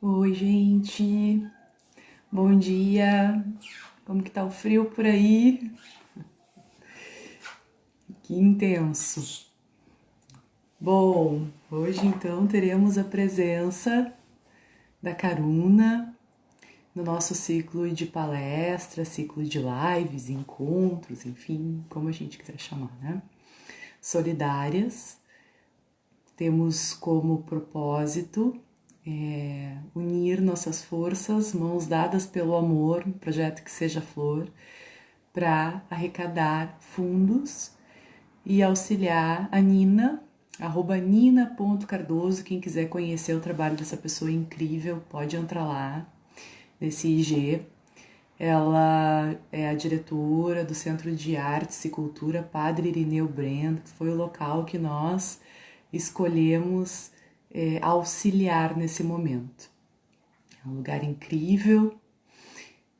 Oi, gente. Bom dia. Como que tá o frio por aí? Que intenso. Bom, hoje então teremos a presença da Karuna no nosso ciclo de palestras, ciclo de lives, encontros, enfim, como a gente quiser chamar, né? Solidárias. Temos como propósito unir nossas forças, mãos dadas pelo amor, um projeto que seja flor, para arrecadar fundos e auxiliar a Nina, @nina.cardoso. Quem quiser conhecer o trabalho dessa pessoa incrível, pode entrar lá nesse IG. Ela é a diretora do Centro de Artes e Cultura Padre Irineu Brand, que foi o local que nós escolhemos auxiliar nesse momento. É um lugar incrível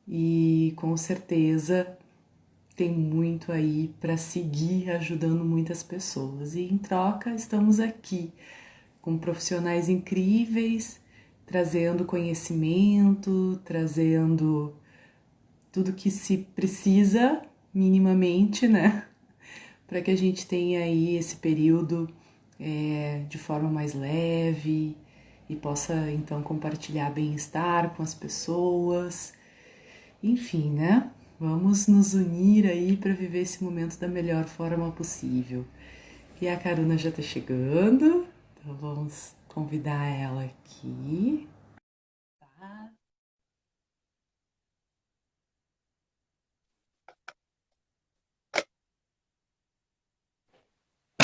e com certeza tem muito aí para seguir ajudando muitas pessoas. E em troca, estamos aqui com profissionais incríveis, trazendo conhecimento, trazendo tudo que se precisa minimamente, né? Para que a gente tenha aí esse período de forma mais leve e possa então compartilhar bem-estar com as pessoas. Enfim, né? Vamos nos unir aí para viver esse momento da melhor forma possível. E a Karuna já tá chegando, então vamos convidar ela aqui. Tá?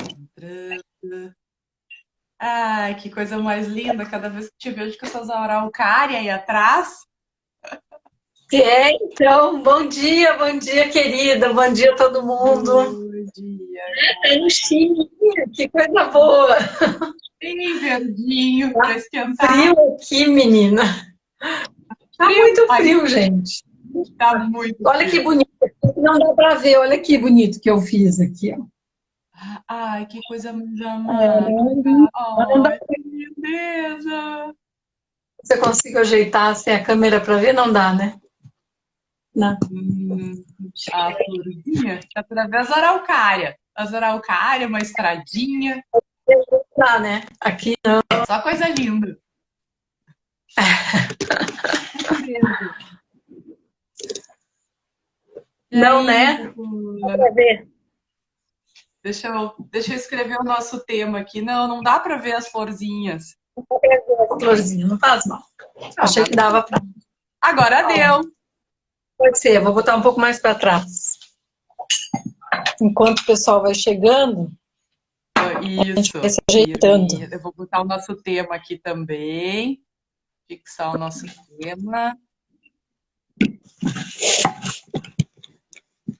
Entrando. Ai, que coisa mais linda! Cada vez que te vejo com essas araucárias aí atrás. Então, bom dia, querida, bom dia todo mundo. Bom dia, É um chininho, que coisa boa. bem verdinho para Tá esquentar. frio aqui, menina. Tá Frio? muito Ai, frio, gente. tá muito Olha que frio. bonito, não dá pra ver, olha que bonito que eu fiz aqui, ó. Ai, que coisa É, dramática. não dá. Ai, que lindeza. Você consigo ajeitar sem a câmera pra ver? Não dá, né? Não. Hum, a florzinha tá através da araucária. As araucárias, uma estradinha. Dá, né? Aqui Só coisa linda. Lindeza. E não, aí, né? Dá Cacula? pra ver. Deixa eu escrever o nosso tema aqui. Não, não dá para ver as florzinhas. Dá pra ver a florzinha, não faz mal. Achei Ah, que dava pra. agora Ó, deu. pode ser, vou botar um pouco mais pra trás. Enquanto o pessoal vai chegando, vai Isso. se ajeitando. Eu vou botar o nosso tema aqui também. Fixar o nosso tema.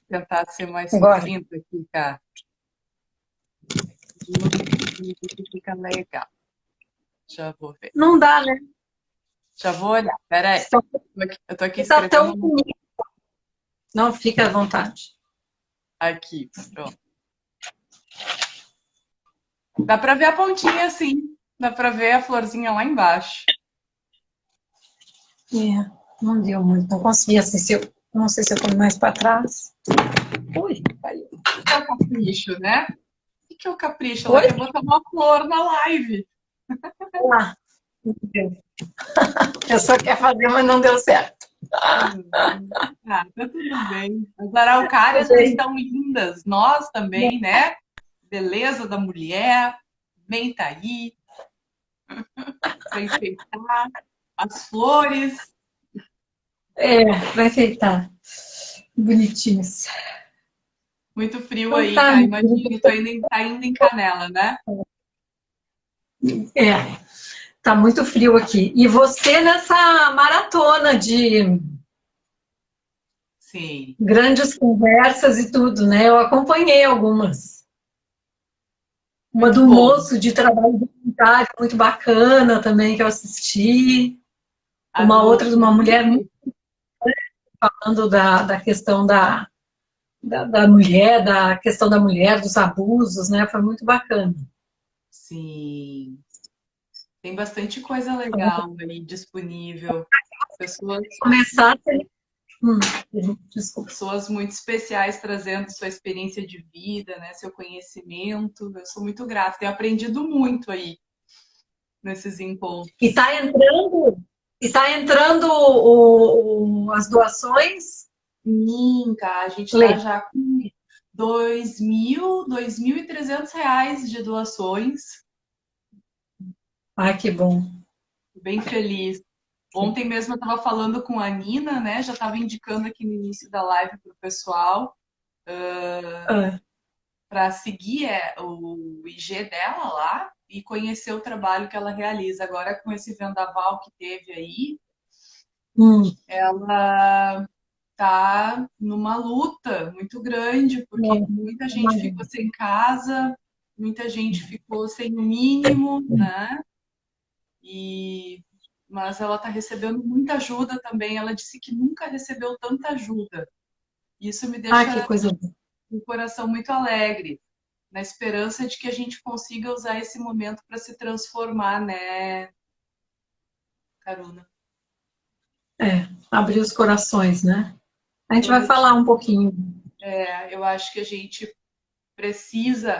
Tentar ser mais Agora. sucinta aqui, cara. De um jeito que fica legal. Já vou ver. Não dá, né? Já vou olhar. Pera aí. Então, Eu tô aqui tá escrevendo tão bonito. Não, fica à vontade. aqui. Pronto. Dá pra ver a pontinha assim. Dá pra ver a florzinha lá embaixo. É, não deu muito. Não consegui assim, não sei se eu ponho mais para trás. Ui, caiu. O que é o capricho, né? O que é o capricho? Ela Oi? quer botar uma flor na live. Ah, não deu. Eu só quer fazer, mas não deu certo. Tá tudo bem. As araucárias já Gente, estão lindas. Nós também, né? Beleza da mulher. Bem tá aí. Para enfeitar. As flores. vai enfeitar. Bonitinhos. Muito frio Então aí, tá, cara. minha Imagina, tá indo em Canela, né? querida. Tá muito frio aqui. E você nessa maratona de Sim. grandes conversas e tudo, né? Eu acompanhei algumas. Uma Muito do bom. moço de trabalho voluntário, muito bacana também, que eu assisti. A Uma do outra de uma mulher muito Felipe. falando da questão da mulher, da questão da mulher, dos abusos, né? Foi muito bacana. Sim. Tem bastante coisa legal aí disponível. Pessoas, Começar... Desculpa. pessoas muito especiais trazendo sua experiência de vida, né? Seu conhecimento. Eu sou muito grata. Tenho aprendido muito aí nesses encontros. E tá entrando as doações? Sim, cara, a gente está já com 2.300 reais de doações. Ai, que bom. Bem feliz. Ontem mesmo eu estava falando com a Nina, né? Já estava indicando aqui no início da live para o pessoal para seguir o IG dela lá e conhecer o trabalho que ela realiza. Agora, com esse vendaval que teve aí, ela tá numa luta muito grande, porque muita gente ficou sem casa, muita gente ficou sem o mínimo, né? Mas ela está recebendo muita ajuda também. Ela disse que nunca recebeu tanta ajuda. Isso me deixa que coisa boa. com o coração muito alegre, na esperança de que a gente consiga usar esse momento para se transformar, né, Caruna? Abrir os corações, né? A gente vai falar um pouquinho. Eu acho que a gente precisa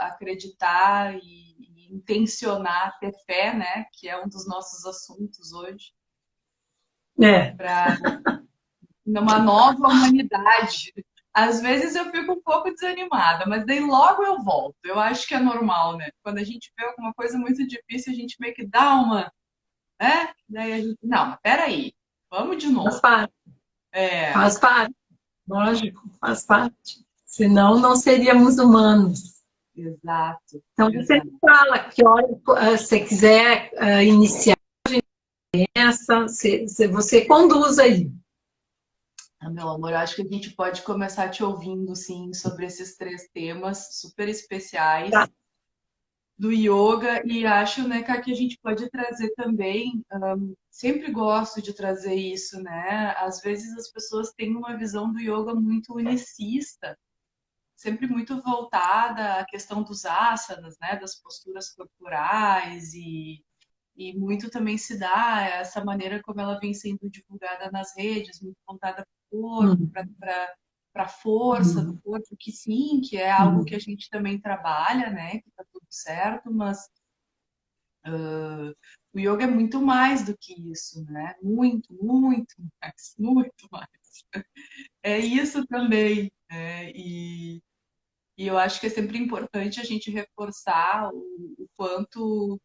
acreditar e intencionar, ter fé, né? Que é um dos nossos assuntos hoje. Para uma nova humanidade. Às vezes eu fico um pouco desanimada, mas daí logo eu volto. Eu acho que é normal, né? Quando a gente vê alguma coisa muito difícil, a gente meio que dá uma, né? Daí a gente, não, mas peraí, vamos de novo. Faz parte. Faz parte. Lógico, faz parte. Senão não seríamos humanos. Exato. Então você fala que hora você quiser iniciar essa, você conduz aí. Meu amor, eu acho que a gente pode começar te ouvindo, sim, sobre esses 3 temas super especiais do yoga. E acho, né, Ká, que a gente pode trazer também, sempre gosto de trazer isso, né? Às vezes as pessoas têm uma visão do yoga muito unicista, sempre muito voltada à questão dos asanas, né, das posturas corporais e muito também se dá essa maneira como ela vem sendo divulgada nas redes, muito voltada para o corpo, para a força do corpo, que sim, que é algo que a gente também trabalha, né, que está tudo certo, mas o yoga é muito mais do que isso, né? Muito, muito mais, muito mais. É isso também, né? E eu acho que é sempre importante a gente reforçar o quanto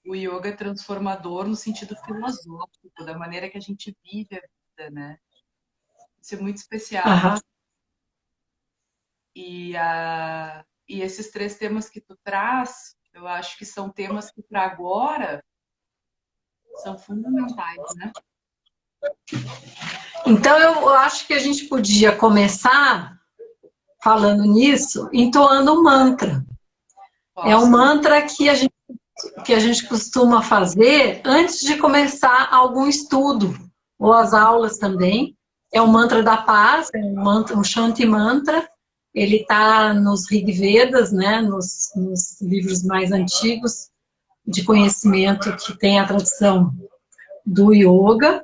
o yoga é transformador no sentido filosófico, da maneira que a gente vive a vida, né? Isso é muito especial. E esses 3 temas que tu traz, eu acho que são temas que para agora são fundamentais, né? Então eu acho que a gente podia começar falando nisso, entoando um mantra. É um mantra que a gente costuma fazer antes de começar algum estudo, ou as aulas também. É o mantra da paz, é um Shanti Mantra. Ele está nos Rig Vedas, né, nos livros mais antigos de conhecimento que tem a tradição do yoga.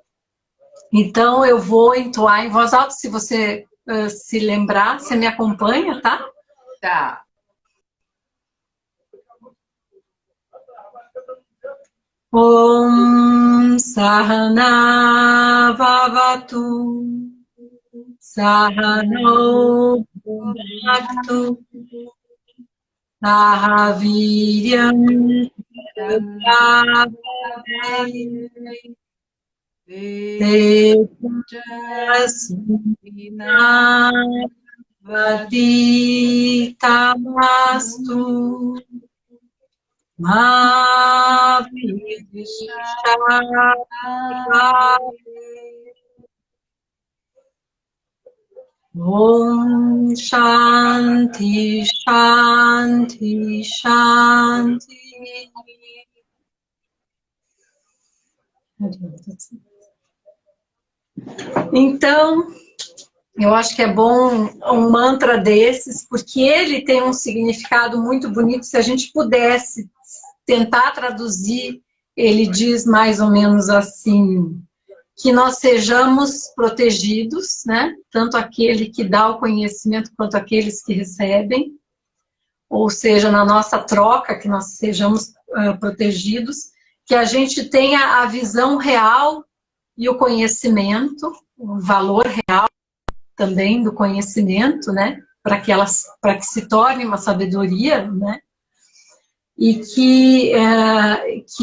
Então, eu vou entoar em voz alta, se você se lembrar, você me acompanha, tá? Tá. Om Sahana Vavatu Sahano Bhunaktu Sahaviryam Tamastu Om Shanti Shanti Shanti. Então, eu acho que é bom um mantra desses, porque ele tem um significado muito bonito. Se a gente pudesse tentar traduzir ele diz mais ou menos assim, que nós sejamos protegidos, né? Tanto aquele que dá o conhecimento quanto aqueles que recebem, ou seja, na nossa troca, que nós sejamos protegidos, que a gente tenha a visão real e o conhecimento, o valor real também do conhecimento, né? Para que se torne uma sabedoria, né? E que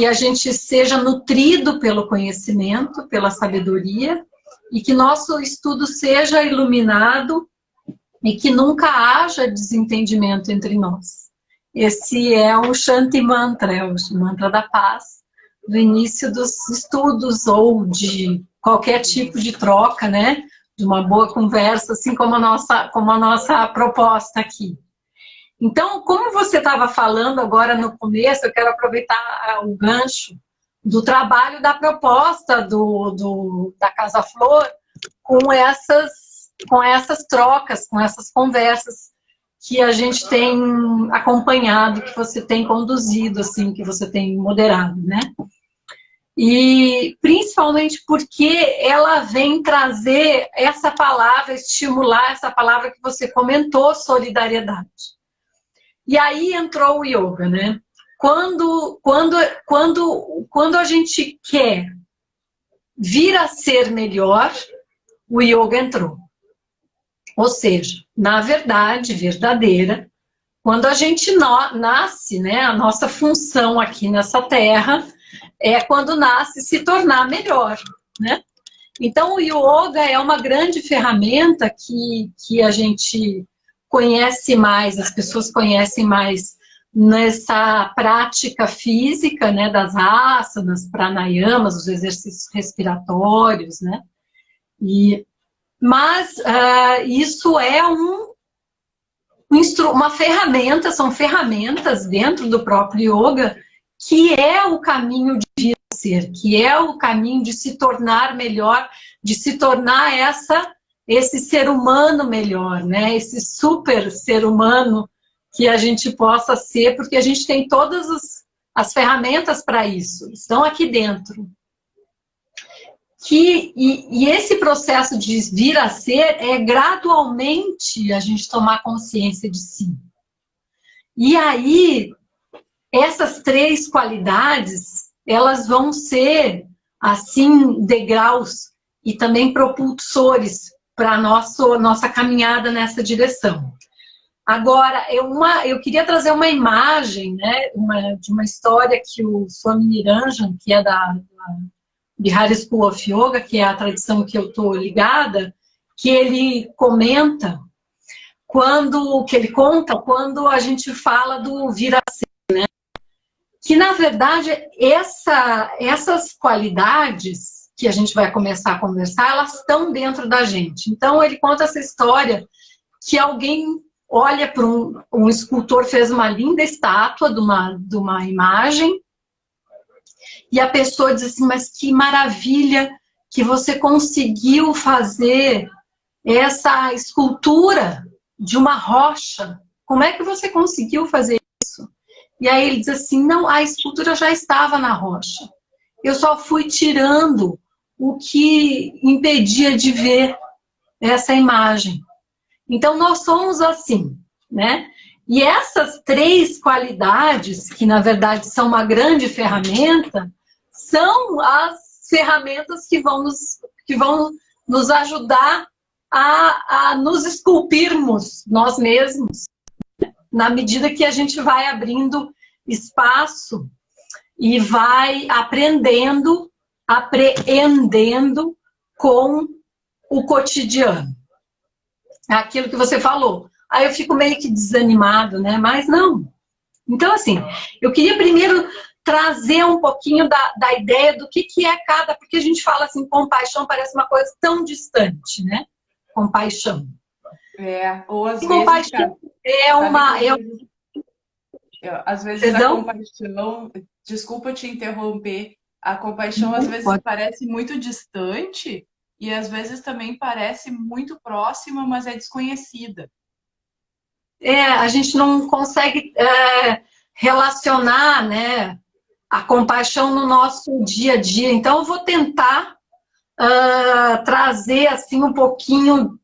a gente seja nutrido pelo conhecimento, pela sabedoria, e que nosso estudo seja iluminado e que nunca haja desentendimento entre nós. Esse é o Shanti Mantra, é o mantra da paz, do início dos estudos ou de qualquer tipo de troca, né? De uma boa conversa, assim como a nossa proposta aqui. Então, como você estava falando agora no começo, eu quero aproveitar o gancho do trabalho da proposta da Casa Flor com essas trocas, com essas conversas que a gente tem acompanhado, que você tem conduzido, assim, que você tem moderado, né? E principalmente porque ela vem trazer essa palavra, estimular essa palavra que você comentou, solidariedade. E aí entrou o yoga, né? Quando a gente quer vir a ser melhor, o yoga entrou. Ou seja, na verdade, verdadeira, quando a gente nasce, né, a nossa função aqui nessa terra é quando nasce se tornar melhor, né? Então o yoga é uma grande ferramenta que a gente conhece mais, as pessoas conhecem mais nessa prática física, né, das asanas, pranayamas, os exercícios respiratórios, né? Mas isso é uma ferramenta, são ferramentas dentro do próprio yoga, que é o caminho de vir a ser, que é o caminho de se tornar melhor, de se tornar esse ser humano melhor, né? Esse super ser humano que a gente possa ser, porque a gente tem todas as ferramentas para isso, estão aqui dentro. E esse processo de vir a ser é gradualmente a gente tomar consciência de si. E aí, essas 3 qualidades, elas vão ser, assim, degraus e também propulsores para a nossa caminhada nessa direção. Agora, eu queria trazer uma imagem, né, de uma história que o Swami Niranjan, que é da Bihar School of Yoga, que é a tradição que eu estou ligada, que ele comenta, que ele conta quando a gente fala do vir a ser, né? Que, na verdade, essas qualidades que a gente vai começar a conversar, elas estão dentro da gente. Então, ele conta essa história que alguém olha para um escultor, fez uma linda estátua de uma imagem, e a pessoa diz assim, mas que maravilha que você conseguiu fazer essa escultura de uma rocha. Como é que você conseguiu fazer isso? E aí ele diz assim, não, a escultura já estava na rocha. Eu só fui tirando o que impedia de ver essa imagem. Então nós somos assim, né? E essas 3 qualidades, que na verdade são uma grande ferramenta, são as ferramentas que vão nos ajudar a nos esculpirmos nós mesmos, na medida que a gente vai abrindo espaço e vai apreendendo com o cotidiano. Aquilo que você falou. Aí eu fico meio que desanimado, né? Mas não. Então, assim, eu queria primeiro trazer um pouquinho da ideia do que é cada... Porque a gente fala assim, compaixão parece uma coisa tão distante, né? Compaixão. Ou às vezes... Compaixão é uma... Às vezes a compaixão... Desculpa te interromper. A compaixão às vezes parece muito distante e às vezes também parece muito próxima, mas é desconhecida. A gente não consegue relacionar, né, a compaixão no nosso dia a dia. Então, eu vou tentar trazer assim um pouquinho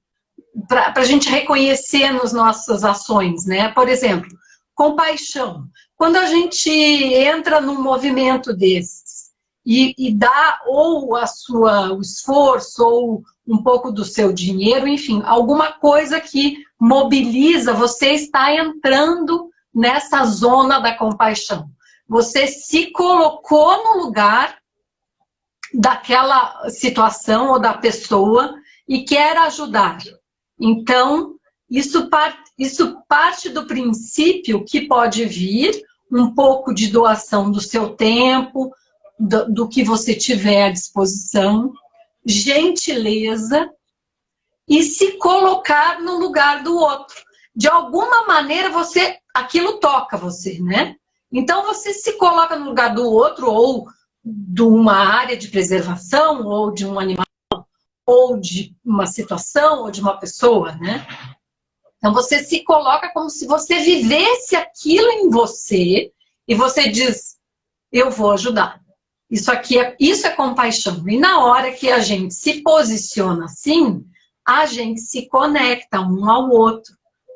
para a gente reconhecer nas nossas ações, né? Por exemplo, compaixão. Quando a gente entra num movimento desses e dá ou o esforço ou um pouco do seu dinheiro, enfim, alguma coisa que mobiliza, você está entrando nessa zona da compaixão. Você se colocou no lugar daquela situação ou da pessoa e quer ajudar. Então, isso parte do princípio que pode vir um pouco de doação do seu tempo, do que você tiver à disposição, gentileza e se colocar no lugar do outro. De alguma maneira, aquilo toca você, né? Então, você se coloca no lugar do outro, ou de uma área de preservação, ou de um animal, ou de uma situação, ou de uma pessoa, né? Então, você se coloca como se você vivesse aquilo em você, e você diz, eu vou ajudar. Isso é compaixão. E na hora que a gente se posiciona assim, a gente se conecta um ao outro,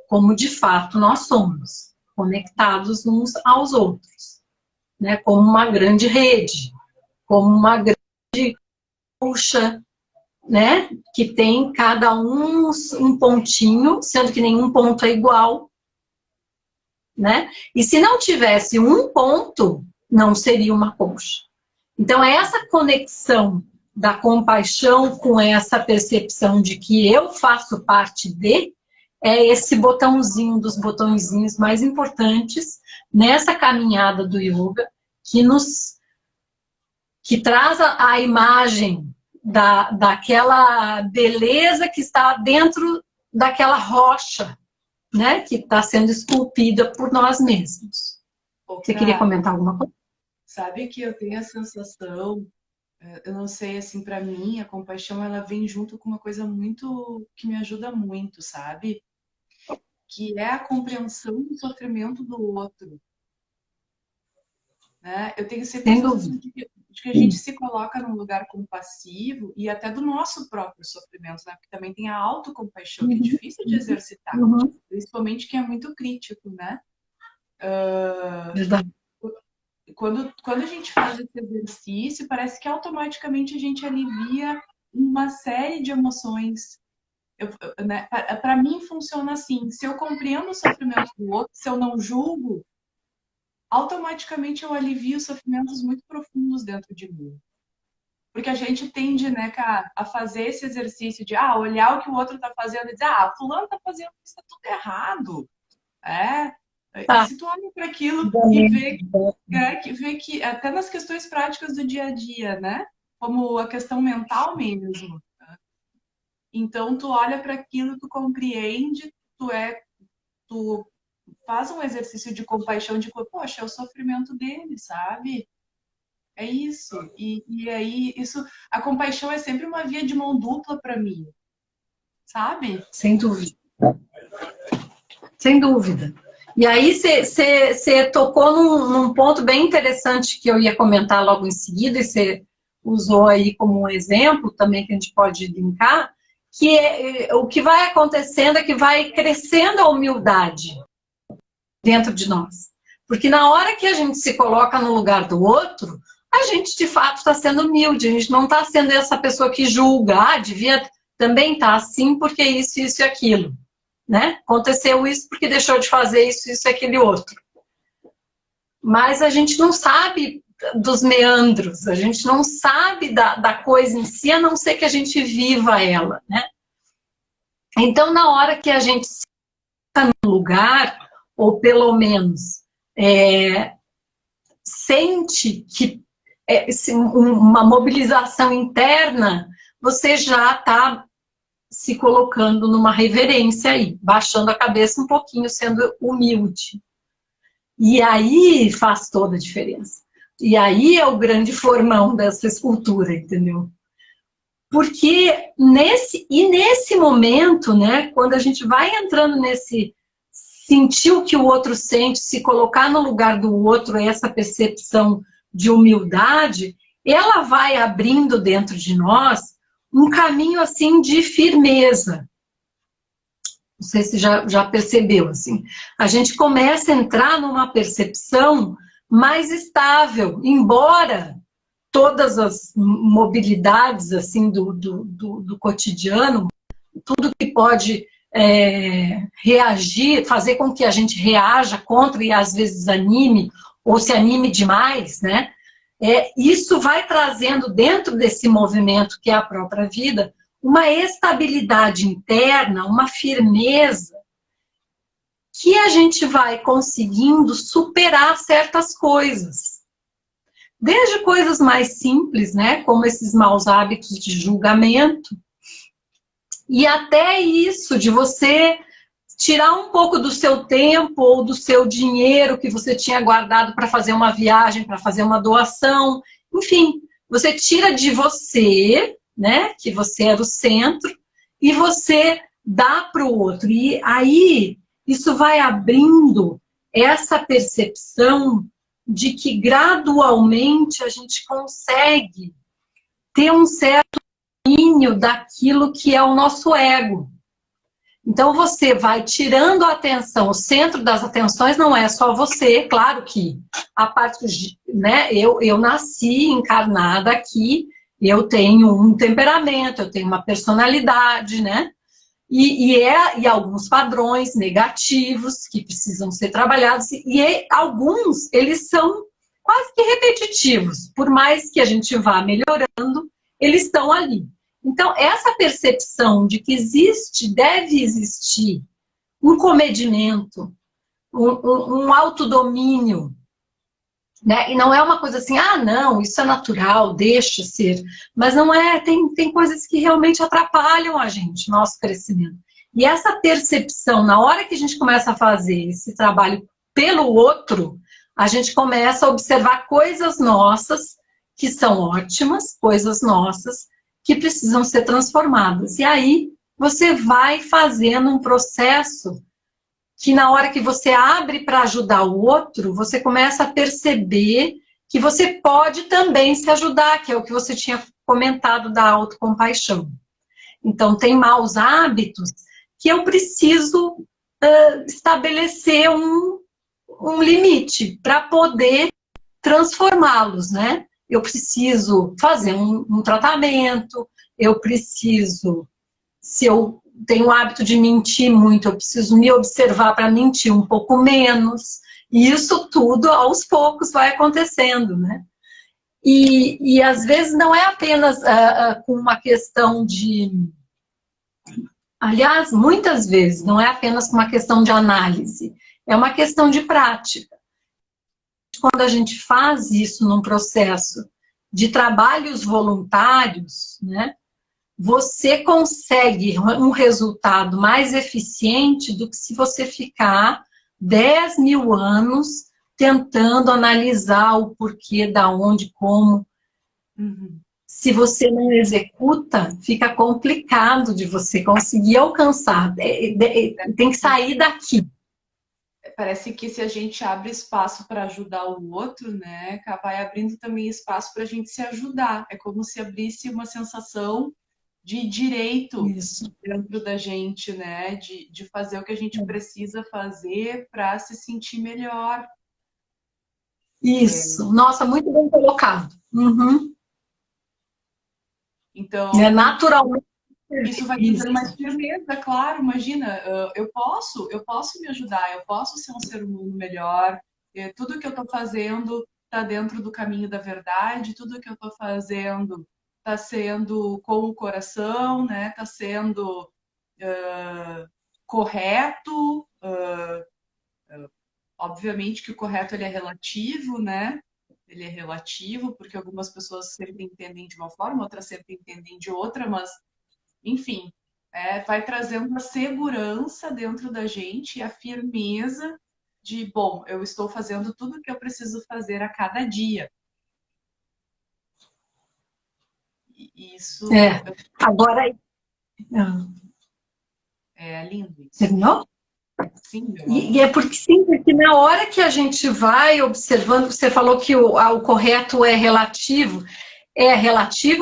como de fato nós somos, conectados uns aos outros, né? Como uma grande rede, como uma grande colcha, né? Que tem cada um pontinho, sendo que nenhum ponto é igual, né? E se não tivesse um ponto, não seria uma colcha. Então, é essa conexão da compaixão com essa percepção de que eu faço parte é esse botãozinho dos botõezinhos mais importantes nessa caminhada do yoga que traz a imagem daquela beleza que está dentro daquela rocha, né, que está sendo esculpida por nós mesmos. Você queria comentar alguma coisa? Sabe que eu tenho a sensação, eu não sei, assim, para mim, a compaixão, ela vem junto com uma coisa muito, que me ajuda muito, sabe? Que é a compreensão do sofrimento do outro. Né? Eu tenho sempre a sensação de que a gente se coloca num lugar compassivo e até do nosso próprio sofrimento, né? Porque também tem a autocompaixão, que é difícil de exercitar, principalmente quem é muito crítico, né? Verdade. Quando a gente faz esse exercício, parece que automaticamente a gente alivia uma série de emoções. Né? Para mim funciona assim, se eu compreendo o sofrimento do outro, se eu não julgo, automaticamente eu alivio sofrimentos muito profundos dentro de mim. Porque a gente tende, né, cara, a fazer esse exercício de olhar o que o outro tá fazendo e dizer, fulano tá fazendo isso, tá tudo errado. E se tu olha para aquilo e vê que até nas questões práticas do dia a dia, né? Como a questão mental mesmo. Tá? Então, tu olha para aquilo, tu compreende, tu faz um exercício de compaixão, de, poxa, é o sofrimento dele, sabe? É isso. E aí, a compaixão é sempre uma via de mão dupla para mim, sabe? Sem dúvida. Sem dúvida. E aí, você tocou num ponto bem interessante que eu ia comentar logo em seguida, e você usou aí como um exemplo também que a gente pode linkar, que o que vai acontecendo é que vai crescendo a humildade dentro de nós. Porque na hora que a gente se coloca no lugar do outro, a gente de fato está sendo humilde, a gente não está sendo essa pessoa que julga, devia também estar assim porque isso e aquilo. Né? Aconteceu isso porque deixou de fazer isso e aquele outro. Mas a gente não sabe dos meandros, a gente não sabe da coisa em si, a não ser que a gente viva ela, né? Então, na hora que a gente se coloca num lugar, ou pelo menos sente que uma mobilização interna, você já está se colocando numa reverência aí, baixando a cabeça um pouquinho, sendo humilde. E aí faz toda a diferença. E aí é o grande formão dessa escultura, entendeu? Porque nesse momento, né, quando a gente vai entrando nesse sentir o que o outro sente, se colocar no lugar do outro, essa percepção de humildade, ela vai abrindo dentro de nós um caminho assim de firmeza. Não sei se já percebeu, assim. A gente começa a entrar numa percepção mais estável, embora todas as mobilidades assim do cotidiano, tudo que pode reagir, fazer com que a gente reaja contra e às vezes anime, ou se anime demais, né? Isso vai trazendo dentro desse movimento que é a própria vida, uma estabilidade interna, uma firmeza, que a gente vai conseguindo superar certas coisas. Desde coisas mais simples, né, como esses maus hábitos de julgamento, e até isso de você tirar um pouco do seu tempo ou do seu dinheiro que você tinha guardado para fazer uma viagem, para fazer uma doação, enfim, você tira de você, né, que você era o centro, e você dá para o outro. E aí isso vai abrindo essa percepção de que gradualmente a gente consegue ter um certo domínio daquilo que é o nosso ego. Então você vai tirando a atenção, o centro das atenções não é só você, claro que a parte, né, eu nasci encarnada aqui, eu tenho um temperamento, eu tenho uma personalidade, né? E alguns padrões negativos que precisam ser trabalhados, e alguns, eles são quase que repetitivos, por mais que a gente vá melhorando, eles estão ali. Então, essa percepção de que deve existir um comedimento, um autodomínio, né? E não é uma coisa assim, não, isso é natural, deixa ser. Mas não é, tem coisas que realmente atrapalham a gente, nosso crescimento. E essa percepção, na hora que a gente começa a fazer esse trabalho pelo outro, a gente começa a observar coisas nossas, que são ótimas, coisas nossas, que precisam ser transformadas. E aí você vai fazendo um processo que na hora que você abre para ajudar o outro, você começa a perceber que você pode também se ajudar, que é o que você tinha comentado da autocompaixão. Então, tem maus hábitos que eu preciso estabelecer um limite para poder transformá-los, né? Eu preciso fazer um tratamento, eu preciso, se eu tenho o hábito de mentir muito, eu preciso me observar para mentir um pouco menos, e isso tudo aos poucos vai acontecendo, né? E às vezes não é apenas com uma questão de... Aliás, muitas vezes não é apenas com uma questão de análise, é uma questão de prática. Quando a gente faz isso num processo de trabalhos voluntários, né, você consegue um resultado mais eficiente do que se você ficar 10 mil anos tentando analisar o porquê, da onde, como. Uhum. Se você não executa, fica complicado de você conseguir alcançar. Tem que sair daqui. Parece que se a gente abre espaço para ajudar o outro, né, vai abrindo também espaço para a gente se ajudar. É como se abrisse uma sensação de direito dentro da gente, né, de fazer o que a gente precisa fazer para se sentir melhor. Isso. Nossa, muito bem colocado. Uhum. Então, naturalmente. Isso vai trazendo mais firmeza, claro. Imagina, eu posso me ajudar, eu posso ser um ser humano melhor. Tudo que eu estou fazendo está dentro do caminho da verdade. Tudo que eu estou fazendo está sendo com o coração, né? Está sendo correto. Obviamente que o correto ele é relativo, né? Ele é relativo porque algumas pessoas sempre entendem de uma forma, outras sempre entendem de outra, mas enfim, vai trazendo a segurança dentro da gente, a firmeza de, bom, eu estou fazendo tudo o que eu preciso fazer a cada dia. Isso Agora é lindo. Isso. Terminou? Sim, E é porque sim, porque na hora que a gente vai observando, você falou que o correto é relativo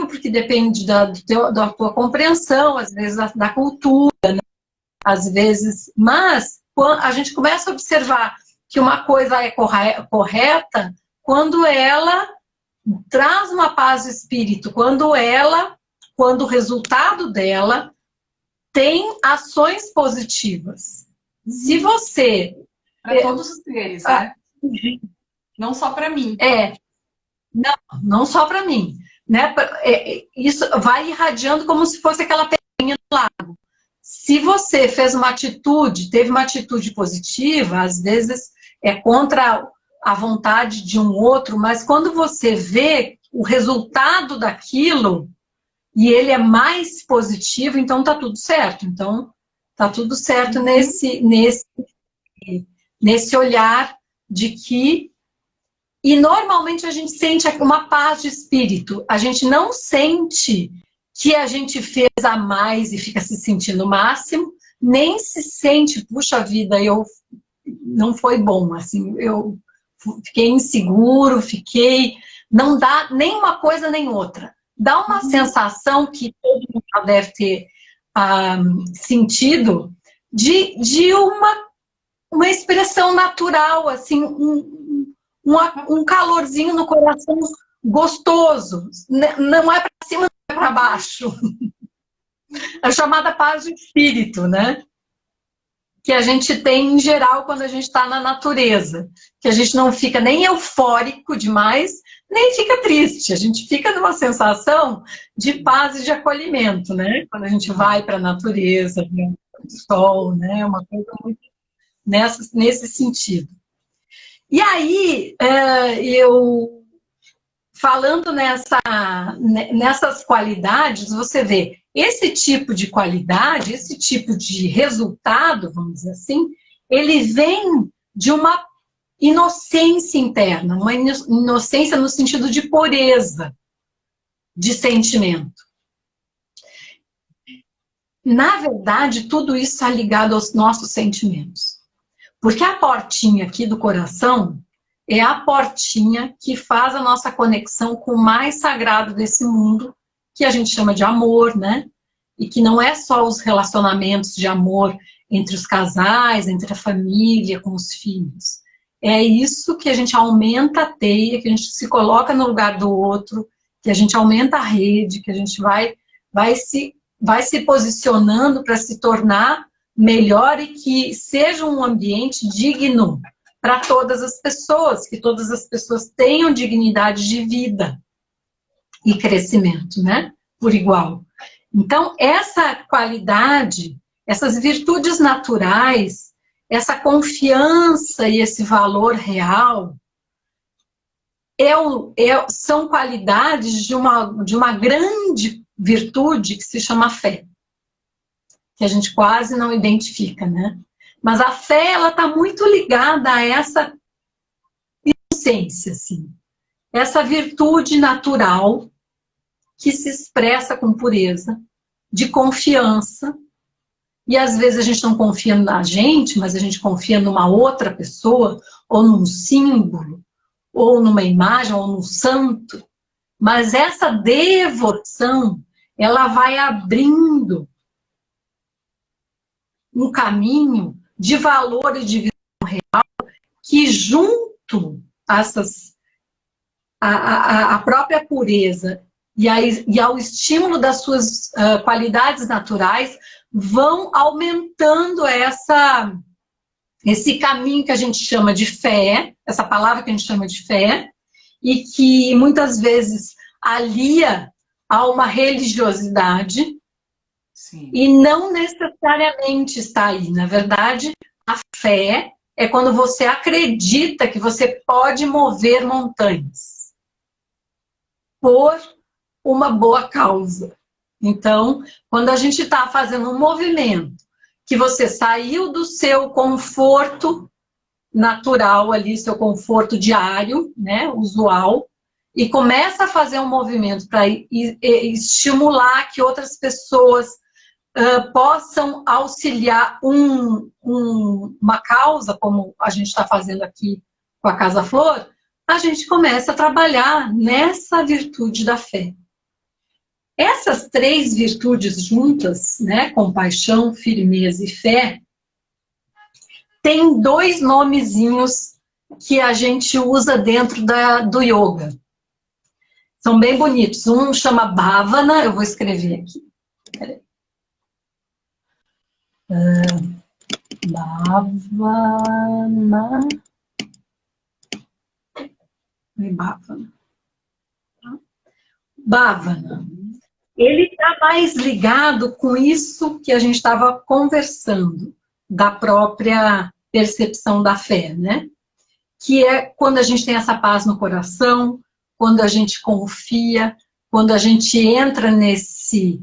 porque depende da tua compreensão, às vezes da cultura, às vezes, mas quando a gente começa a observar que uma coisa é correta quando ela traz uma paz de espírito, quando o resultado dela tem ações positivas. Se você... Para todos os seres, né? Não só para mim. Não só para mim. Né? Isso vai irradiando como se fosse aquela pedrinha do lago. Se você fez uma atitude, teve uma atitude positiva, às vezes é contra a vontade de um outro, mas quando você vê o resultado daquilo e ele é mais positivo, então tá tudo certo. Então tá tudo certo nesse olhar de que... E normalmente a gente sente uma paz de espírito. A gente não sente que a gente fez a mais e fica se sentindo o máximo, nem se sente, puxa vida, não foi bom, assim, eu fiquei inseguro, não dá nem uma coisa nem outra. Dá uma sensação que todo mundo já deve ter sentido de uma expressão natural, assim, um calorzinho no coração gostoso. Não é para cima, não é para baixo. É chamada paz de espírito, né? Que a gente tem em geral quando a gente está na natureza. Que a gente não fica nem eufórico demais, nem fica triste. A gente fica numa sensação de paz e de acolhimento, né? Quando a gente vai para a natureza, né? O sol, né? Uma coisa muito nesse sentido. E aí, eu falando nessas qualidades, você vê esse tipo de qualidade, esse tipo de resultado, vamos dizer assim, ele vem de uma inocência interna, uma inocência no sentido de pureza de sentimento. Na verdade, tudo isso está ligado aos nossos sentimentos. Porque a portinha aqui do coração é a portinha que faz a nossa conexão com o mais sagrado desse mundo, que a gente chama de amor, né? E que não é só os relacionamentos de amor entre os casais, entre a família, com os filhos. É isso que a gente aumenta a teia, que a gente se coloca no lugar do outro, que a gente aumenta a rede, que a gente vai se posicionando para se tornar melhor e que seja um ambiente digno para todas as pessoas, que todas as pessoas tenham dignidade de vida e crescimento, né? Por igual. Então, essa qualidade, essas virtudes naturais, essa confiança e esse valor real são qualidades de uma grande virtude que se chama fé, que a gente quase não identifica, né? Mas a fé, ela está muito ligada a essa inocência, assim. Essa virtude natural que se expressa com pureza, de confiança. E às vezes a gente não confia na gente, mas a gente confia numa outra pessoa, ou num símbolo, ou numa imagem, ou num santo. Mas essa devoção, ela vai abrindo um caminho de valor e de visão real que junto a própria pureza e ao estímulo das suas qualidades naturais vão aumentando esse caminho que a gente chama de fé, essa palavra que a gente chama de fé, e que muitas vezes alia a uma religiosidade. Sim. E não necessariamente está aí. Na verdade, a fé é quando você acredita que você pode mover montanhas por uma boa causa. Então, quando a gente está fazendo um movimento que você saiu do seu conforto natural ali, seu conforto diário, né, usual, e começa a fazer um movimento para estimular que outras pessoas possam auxiliar uma causa, como a gente está fazendo aqui com a Casa Flor, a gente começa a trabalhar nessa virtude da fé. Essas três virtudes juntas, né, compaixão, firmeza e fé, tem dois nomezinhos que a gente usa dentro do yoga. São bem bonitos. Um chama Bhavana, eu vou escrever aqui. Peraí. Bhavana. Bhavana. Bhavana. Ele está mais ligado com isso que a gente estava conversando, da própria percepção da fé, né? Que é quando a gente tem essa paz no coração, quando a gente confia, quando a gente entra nesse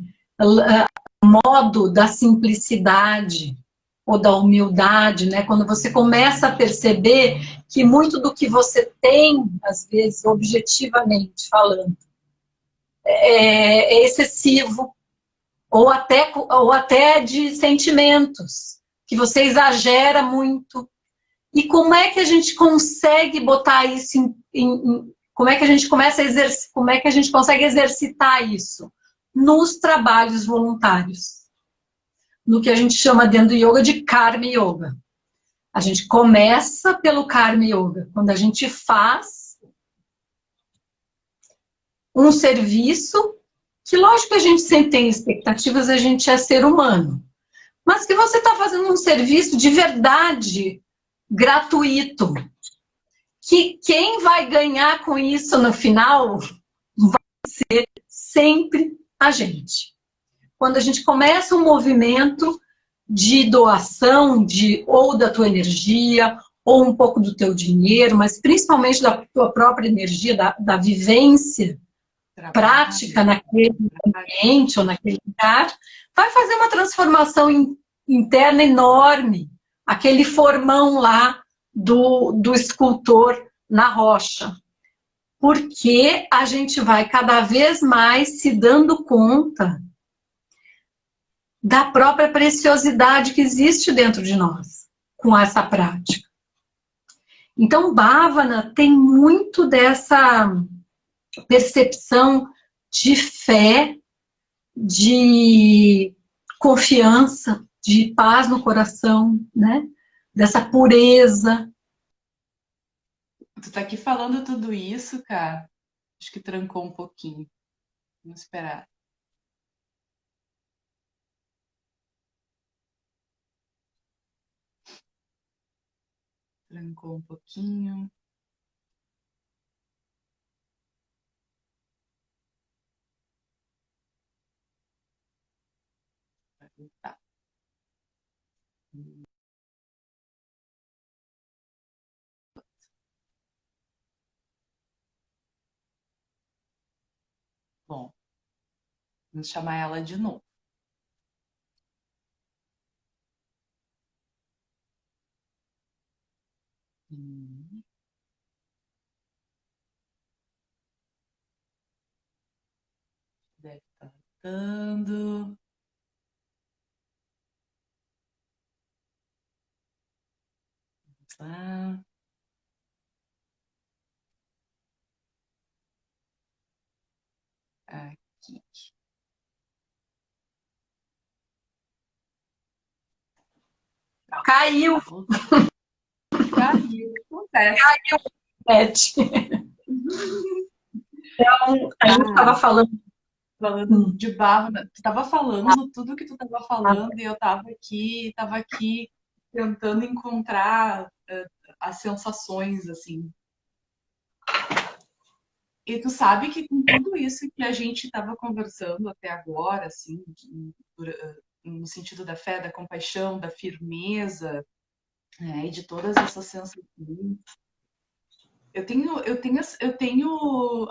modo da simplicidade ou da humildade, né? Quando você começa a perceber que muito do que você tem, às vezes, objetivamente falando, é excessivo, ou até de sentimentos, que você exagera muito. E como é que a gente consegue botar isso como é que a gente como é que a gente consegue exercitar isso? Nos trabalhos voluntários. No que a gente chama dentro do yoga de Karma Yoga. A gente começa pelo Karma Yoga, quando a gente faz um serviço que, lógico que a gente sempre tem expectativas, a gente é ser humano, mas que você está fazendo um serviço de verdade, gratuito, que quem vai ganhar com isso no final vai ser sempre a gente. Quando a gente começa um movimento de doação, ou da tua energia, ou um pouco do teu dinheiro, mas principalmente da tua própria energia, da vivência prática naquele ambiente ou naquele lugar, vai fazer uma transformação interna enorme. Aquele formão lá do escultor na rocha. Porque a gente vai cada vez mais se dando conta da própria preciosidade que existe dentro de nós com essa prática. Então, Bhavana tem muito dessa percepção de fé, de confiança, de paz no coração, né? Dessa pureza. Tu tá aqui falando tudo isso, cara. Acho que trancou um pouquinho. Vamos esperar. Trancou um pouquinho. Vai voltar. Bom, vamos chamar ela de novo. Deve estar voltando. Vamos lá. Aqui. Caiu. Caiu. Acontece. Caiu. Então, a gente estava falando de Bávara, tu estava falando tudo que tu estava falando e eu estava aqui tentando encontrar as sensações, assim. E tu sabe que com tudo isso que a gente estava conversando até agora, assim, no sentido da fé, da compaixão, da firmeza, né, e de todas essas sensações, eu tenho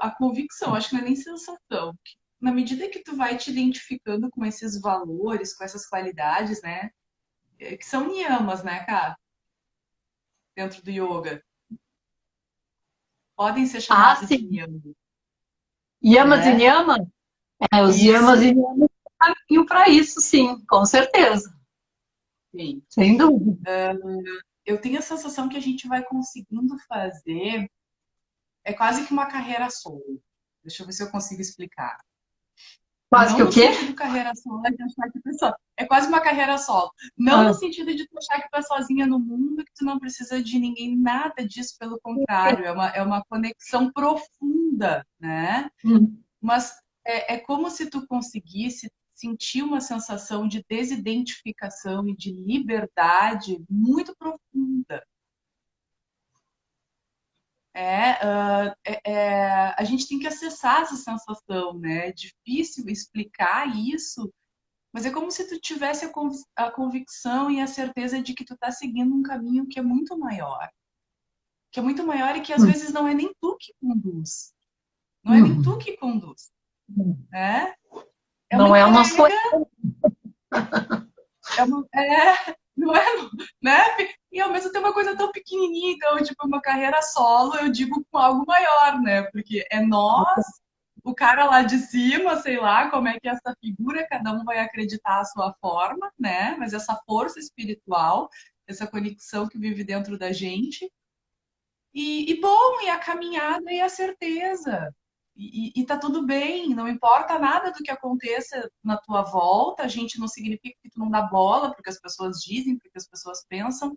a convicção, acho que não é nem sensação, que na medida que tu vai te identificando com esses valores, com essas qualidades, né, que são niyamas, né, cara, dentro do yoga, podem ser chamados de niyamas. Yamas Né? e Yamas? Os Isso. Yamas e Yamas caminho para isso, sim, com certeza. Sim. Sem dúvida. Eu tenho a sensação que a gente vai conseguindo fazer, é quase que uma carreira solo. Deixa eu ver se eu consigo explicar. Quase que Não o no quê? sentido carreira solo, de achar que tu é quase uma carreira solo. Não no Ah, sentido de tu achar que tu é sozinha no mundo, que tu não precisa de ninguém, nada disso, pelo contrário, é uma conexão profunda, né? hum, Mas é como se tu conseguisse sentir uma sensação de desidentificação e de liberdade muito profunda. A gente tem que acessar essa sensação, né? É difícil explicar isso, mas é como se tu tivesse a convicção e a certeza de que tu tá seguindo um caminho que é muito maior e que às hum, vezes não é nem tu que conduz, não é nem tu hum. que conduz, né? É uma Não é uma só. entrega, não é, né? E ao mesmo tempo uma coisa tão pequenininha, então, tipo, uma carreira solo, eu digo com algo maior, né? Porque é nós, o cara lá de cima, sei lá, como é que é essa figura, cada um vai acreditar a sua forma, né? Mas essa força espiritual, essa conexão que vive dentro da gente. Bom, e a caminhada e a certeza. E tá tudo bem, não importa nada do que aconteça na tua volta, a gente não significa que tu não dá bola porque as pessoas dizem, porque as pessoas pensam,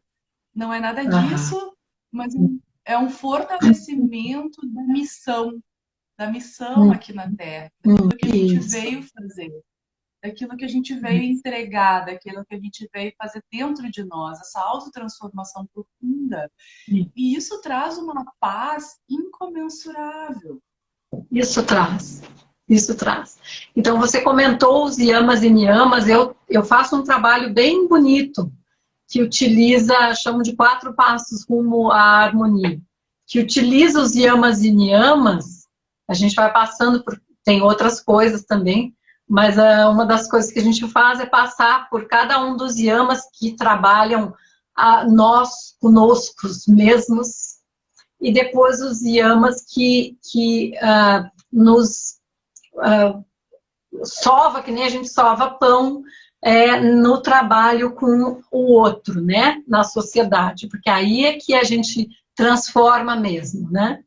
não é nada Aham. disso, mas é um fortalecimento da missão Hum, aqui na Terra, daquilo que a gente isso. veio fazer, daquilo que a gente veio entregar, daquilo que a gente veio fazer dentro de nós, essa autotransformação profunda. E isso traz uma paz incomensurável. Isso traz. Isso traz. Então, você comentou os yamas e niyamas. Eu faço um trabalho bem bonito que utiliza, chamo de 4 passos rumo à harmonia, que utiliza os yamas e niyamas. A gente vai passando por. Tem outras coisas também, mas uma das coisas que a gente faz é passar por cada um dos yamas que trabalham nós conosco mesmos, e depois os yamas que nos sova, que nem a gente sova pão, no trabalho com o outro, né? Na sociedade, porque aí é que a gente transforma mesmo, né?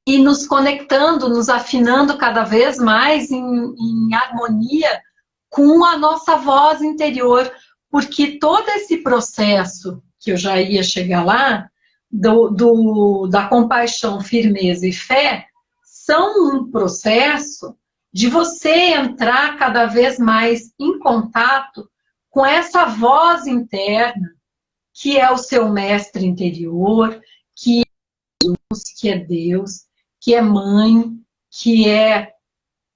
E nos conectando, nos afinando cada vez mais em harmonia com a nossa voz interior, porque todo esse processo, que eu já ia chegar lá, da compaixão, firmeza e fé, são um processo de você entrar cada vez mais em contato com essa voz interna, que é o seu mestre interior, que é Deus, que é mãe, que é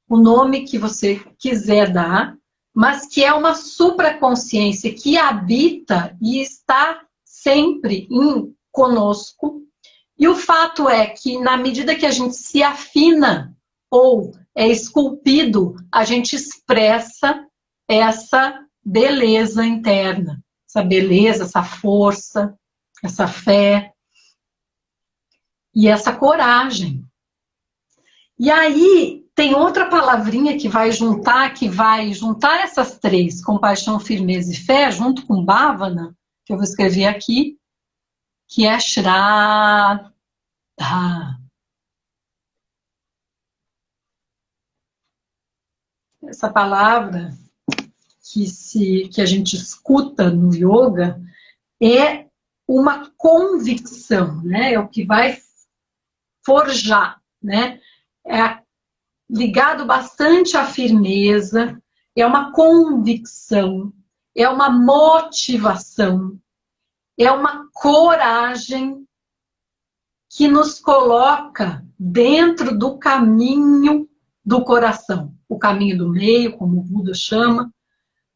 o nome que você quiser dar, mas que é uma supraconsciência que habita e está sempre conosco. E o fato é que, na medida que a gente se afina ou é esculpido, a gente expressa essa beleza interna, essa beleza, essa força, essa fé e essa coragem. E aí tem outra palavrinha que vai juntar essas três, compaixão, firmeza e fé, junto com bhavana, que eu vou escrever aqui, que é Shraddha. Essa palavra que a gente escuta no yoga é uma convicção, né? É o que vai forjar, né? É ligado bastante à firmeza, é uma convicção, é uma motivação, é uma coragem que nos coloca dentro do caminho do coração, o caminho do meio, como o Buda chama,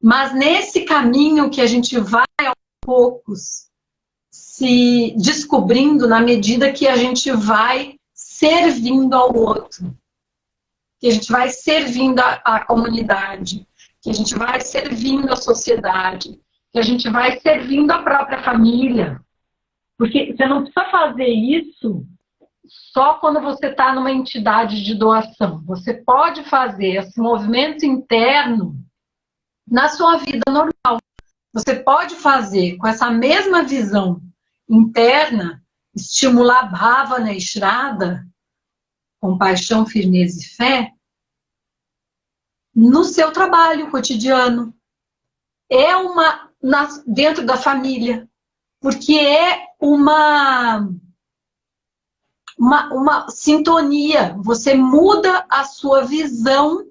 mas nesse caminho que a gente vai aos poucos se descobrindo na medida que a gente vai servindo ao outro, que a gente vai servindo a comunidade, que a gente vai servindo a sociedade, que a gente vai servindo a própria família. Porque você não precisa fazer isso só quando você está numa entidade de doação. Você pode fazer esse movimento interno na sua vida normal. Você pode fazer com essa mesma visão interna, estimular Bhavana e Shraddha, compaixão, firmeza e fé, no seu trabalho cotidiano. É dentro da família, porque é uma sintonia. Você muda a sua visão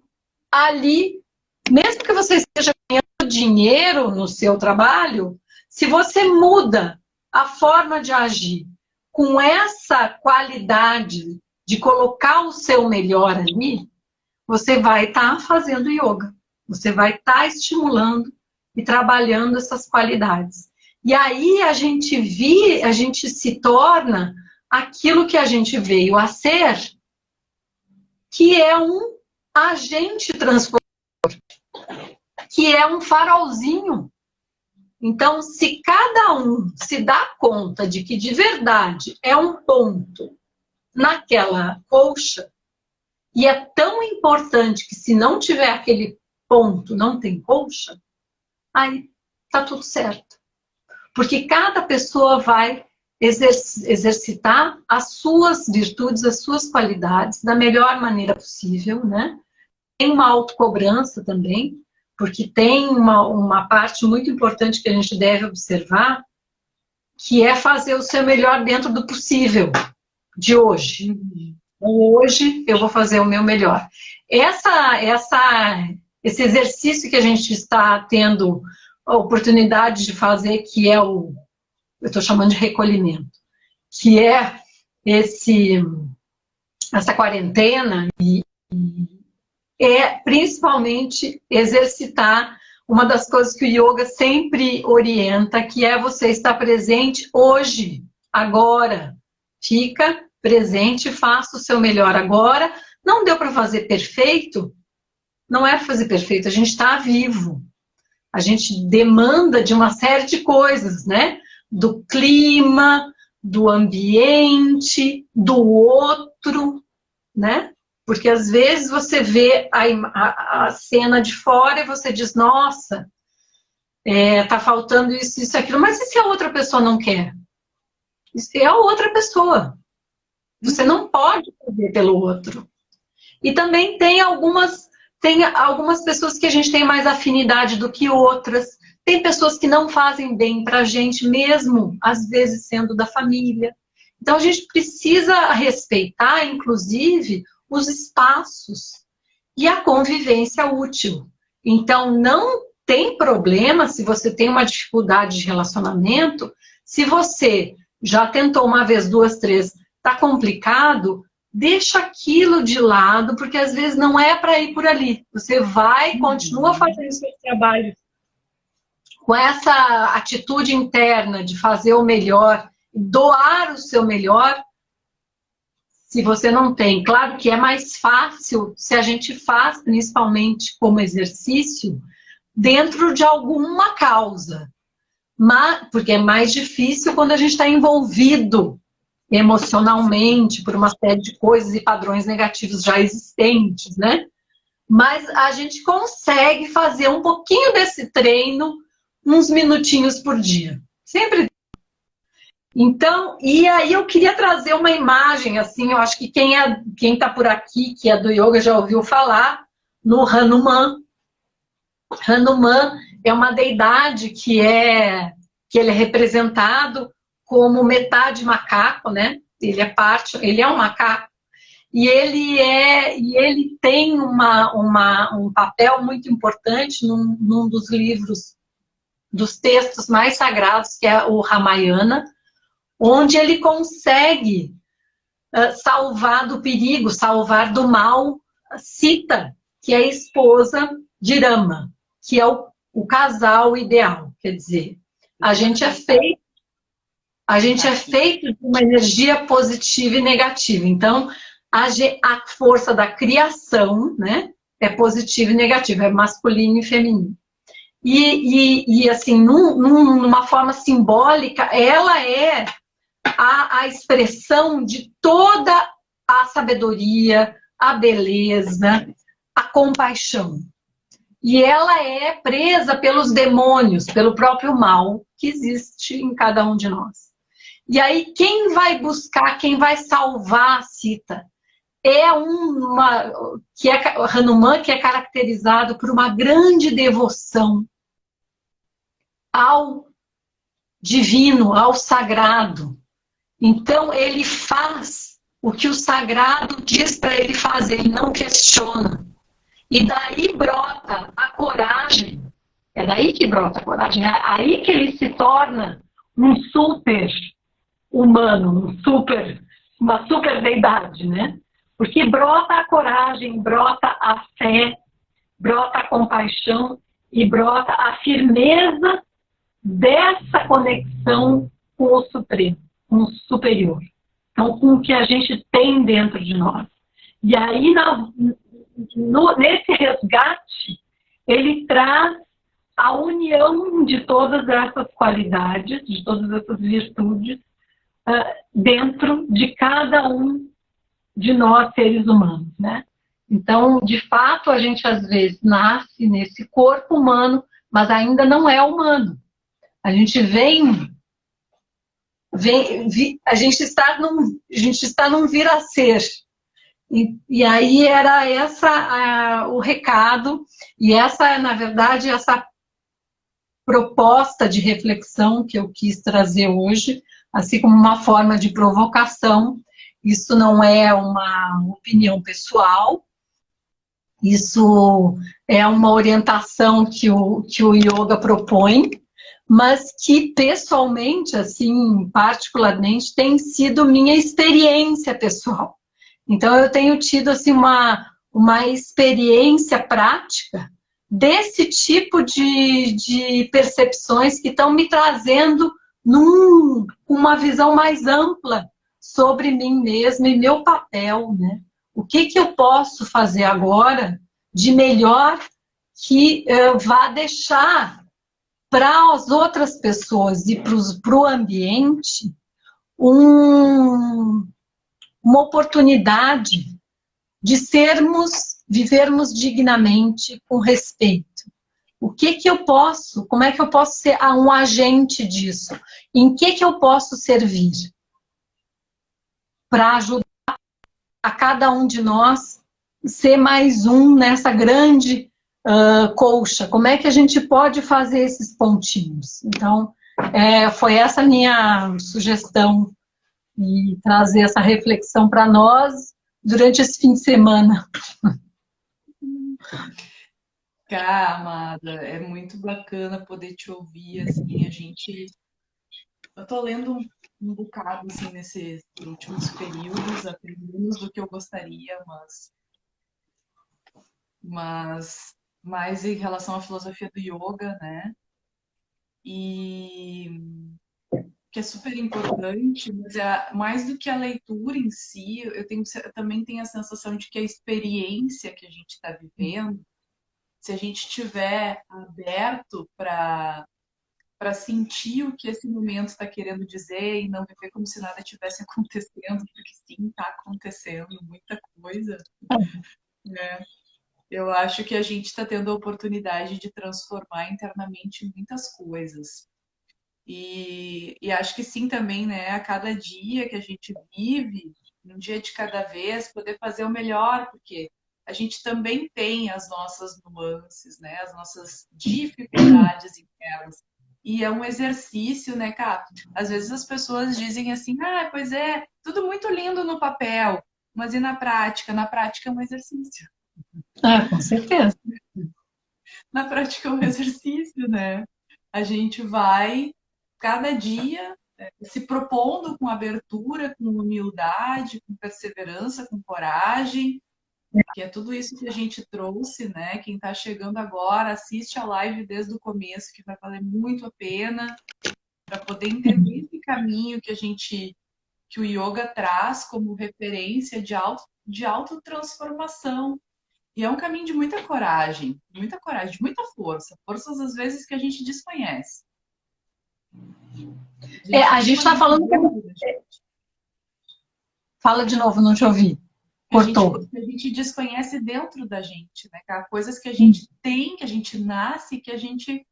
ali, mesmo que você esteja ganhando dinheiro no seu trabalho, se você muda a forma de agir com essa qualidade de colocar o seu melhor ali, você vai estar fazendo yoga. Você vai estar estimulando e trabalhando essas qualidades. E aí a gente se torna aquilo que a gente veio a ser, que é um agente transformador, que é um farolzinho. Então, se cada um se dá conta de que de verdade é um ponto naquela colcha, e é tão importante que se não tiver aquele ponto, não tem colcha, aí tá tudo certo. Porque cada pessoa vai exercitar as suas virtudes, as suas qualidades da melhor maneira possível, né? Tem uma autocobrança também, porque tem uma parte muito importante que a gente deve observar, que é fazer o seu melhor dentro do possível de hoje. Hoje eu vou fazer o meu melhor. Esse exercício que a gente está tendo a oportunidade de fazer, que é eu estou chamando de recolhimento, que é essa quarentena, é principalmente exercitar uma das coisas que o yoga sempre orienta, que é você estar presente hoje, agora. Fica presente, faça o seu melhor agora. Não deu para fazer perfeito? Não é fazer perfeito, a gente está vivo. A gente demanda de uma série de coisas, né? Do clima, do ambiente, do outro, né? Porque às vezes você vê a cena de fora e você diz, nossa, tá faltando isso, isso, aquilo. Mas e se a outra pessoa não quer? Isso é a outra pessoa. Você não pode fazer pelo outro. E também tem algumas pessoas que a gente tem mais afinidade do que outras. Tem pessoas que não fazem bem pra gente, mesmo às vezes sendo da família. Então a gente precisa respeitar, inclusive, os espaços e a convivência útil. Então não tem problema se você tem uma dificuldade de relacionamento, se você já tentou uma vez, duas, três, tá complicado, deixa aquilo de lado, porque às vezes não é para ir por ali. Você vai, continua fazendo o seu trabalho com essa atitude interna de fazer o melhor, doar o seu melhor, se você não tem. Claro que é mais fácil se a gente faz, principalmente como exercício, dentro de alguma causa. Porque é mais difícil quando a gente está envolvido emocionalmente por uma série de coisas e padrões negativos já existentes, né? Mas a gente consegue fazer um pouquinho desse treino, uns minutinhos por dia. Sempre. Então, e aí eu queria trazer uma imagem, assim, eu acho que quem tá por aqui, que é do yoga, já ouviu falar no Hanuman. Hanuman é uma deidade que ele é representado como metade macaco, né? Ele é um macaco. E ele tem um papel muito importante num dos livros, dos textos mais sagrados, que é o Ramayana, onde ele consegue salvar do perigo, salvar do mal Sita, que é a esposa de Rama, que é o casal ideal. Quer dizer, a gente é feito de uma energia positiva e negativa. Então, a força da criação, né, é positiva e negativa, é masculino e feminino. E assim, numa forma simbólica, ela é a expressão de toda a sabedoria, a beleza, a compaixão. E ela é presa pelos demônios, pelo próprio mal que existe em cada um de nós. E aí, quem vai buscar, quem vai salvar a Sita é Hanuman, que é caracterizado por uma grande devoção ao divino, ao sagrado. Então, ele faz o que o sagrado diz para ele fazer, ele não questiona. E daí brota a coragem. É daí que brota a coragem. É aí que ele se torna um super humano, uma super deidade, né? Porque brota a coragem, brota a fé, brota a compaixão e brota a firmeza dessa conexão com o Supremo, com o superior. Então, com o que a gente tem dentro de nós. E aí, nesse resgate, ele traz a união de todas essas qualidades, de todas essas virtudes, dentro de cada um de nós, seres humanos, né? Então, de fato, a gente às vezes nasce nesse corpo humano, mas ainda não é humano. A gente a gente está num vir a ser. E aí era o recado, e essa, na verdade, essa proposta de reflexão que eu quis trazer hoje, assim como uma forma de provocação. Isso não é uma opinião pessoal, isso é uma orientação que o yoga propõe, mas que pessoalmente, assim, particularmente, tem sido minha experiência pessoal. Então, eu tenho tido assim, uma experiência prática desse tipo de percepções que estão me trazendo uma visão mais ampla sobre mim mesma e meu papel, né? O que eu posso fazer agora de melhor que vá deixar para as outras pessoas e para o ambiente uma oportunidade de vivermos dignamente, com respeito. O que eu posso, como é que eu posso ser um agente disso? Em que eu posso servir? Para ajudar a cada um de nós ser mais um nessa grande colcha. Como é que a gente pode fazer esses pontinhos? Então, foi essa minha sugestão e trazer essa reflexão para nós durante esse fim de semana. Cá, amada, é muito bacana poder te ouvir, assim, eu tô lendo um bocado, assim, nesses últimos períodos, até menos do que eu gostaria, mas mais em relação à filosofia do yoga, né? E que é super importante, mas mais do que a leitura em si, eu também tenho a sensação de que a experiência que a gente está vivendo, se a gente estiver aberto para sentir o que esse momento está querendo dizer e não viver como se nada tivesse acontecendo, porque sim, está acontecendo muita coisa, né? Eu acho que a gente está tendo a oportunidade de transformar internamente muitas coisas. E acho que sim também, né? A cada dia que a gente vive, um dia de cada vez, poder fazer o melhor, porque a gente também tem as nossas nuances, né? As nossas dificuldades internas. E é um exercício, né, Cá? Às vezes as pessoas dizem assim, pois é, tudo muito lindo no papel, mas e na prática? Na prática é um exercício. Com certeza. Na prática é um exercício, né? A gente vai cada dia se propondo com abertura, com humildade, com perseverança, com coragem, que é tudo isso que a gente trouxe, né? Quem está chegando agora, assiste a live desde o começo, que vai valer muito a pena, para poder entender esse caminho que o yoga traz como referência de autotransformação. E é um caminho de muita coragem, de muita força, forças às vezes que a gente desconhece. A gente está falando... Fala de novo, não te ouvi. Cortou. A gente desconhece dentro da gente, né, cara? Coisas que a gente tem, que a gente nasce, que a gente...